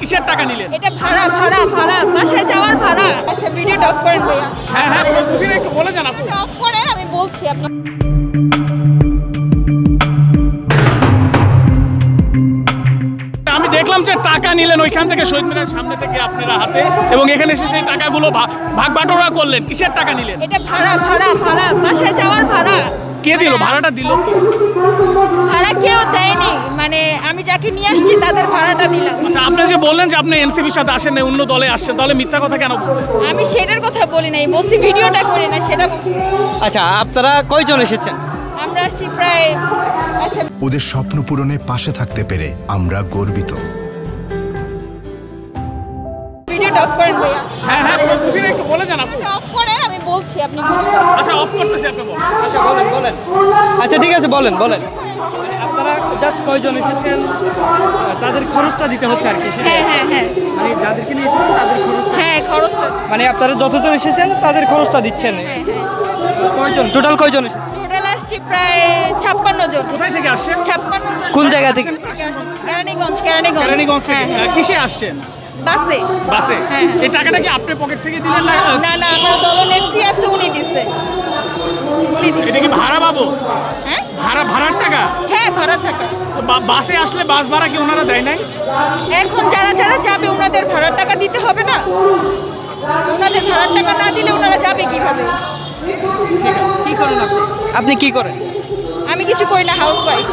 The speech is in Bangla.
কিসের টাকা নিলেন? এটা ভাড়া ভাড়া ভাড়া বাসায় যাওয়ার ভাড়া। আচ্ছা ভিডিওটা অফ করেন ভাইয়া। হ্যাঁ হ্যাঁ বুঝি না, একটু বলে যান আপু। অফ করেন, আমি বলছি আপনি। আমি দেখলাম যে টাকা নিলেন ওইখান থেকে শহীদ মিনারের সামনে থেকে আপনারা হাতে, এবং এখানে এসে সেই টাকাগুলো ভাগ বাটোয়ারা করলেন। কিসের টাকা নিলেন? এটা ভাড়া ভাড়া ভাড়া বাসায় যাওয়ার ভাড়া। কে দিল ভাড়াটা? দিল কে? ভাড়া কেউ দেয়নি, মানে আমি যাকে নিয়ে আসছি তাদের ভাড়াটা দিলাম। আচ্ছা আপনি যে বললেন যে আপনি এনসিপির সাথে আসেন না, অন্য দলে আসছেন, তাহলে মিথ্যা কথা কেন বললেন? আমি সেটার কথা বলি নাই, বলছি ভিডিওটা করি না সেটা বলছি। আচ্ছা আপনারা কয়জন এসেছেন? আমরা আসছি প্রায়। আচ্ছা ওদের স্বপ্ন পূরণে পাশে থাকতে পেরে আমরা গর্বিত। ভিডিওটা অফ করেন ভাইয়া। হ্যাঁ হ্যাঁ বুঝি না, একটু বলে যান আপু। অফ করেন, আমি বলছি আপনি। আচ্ছা অফ করতেছি, আপনি বলেন। আচ্ছা বলেন বলেন। আচ্ছা ঠিক আছে বলেন বলেন। মানে আপনারা জাস্ট কয়জন এসেছেন, তাদের খরচটা দিতে হচ্ছে আর কি। হ্যাঁ হ্যাঁ হ্যাঁ মানে যাদেরকে নিয়ে এসেছেন তাদের খরচটা, হ্যাঁ খরচটা। মানে আপনারা যতজন এসেছেন তাদের খরচটা দিচ্ছেন। হ্যাঁ হ্যাঁ কয়জন টোটাল কয়জন এসেছেন? টোটাল আসছি প্রায় 56 জন। কোথায় থেকে আসছেন? 56 জন। কোন জায়গা থেকে? কেরানীগঞ্জ। কেরানীগঞ্জ থেকে। হ্যাঁ কিসে আসছেন? বাসে। বাসে। হ্যাঁ। এই টাকাটা কি আপনি পকেট থেকে দিলেন না? না না, আমার দলনেত্রী আছে, উনি দিচ্ছে। এটা কি ভাড়া পাবো? হ্যাঁ ভাড়ার টাকা? হ্যাঁ ভাড়ার টাকা। বাসে আসলে বাস ভাড়া কি ওনারা দেয় নাই? এখন যারা যারা যাবে ওনাদের ভাড়ার টাকা দিতে হবে না? ওনাদের ভাড়ার টাকা না দিলে ওনারা যাবে কিভাবে? কি করেন আপনি? আপনি কি করেন? আমি কিছু করি না, হাউস ওয়াইফ।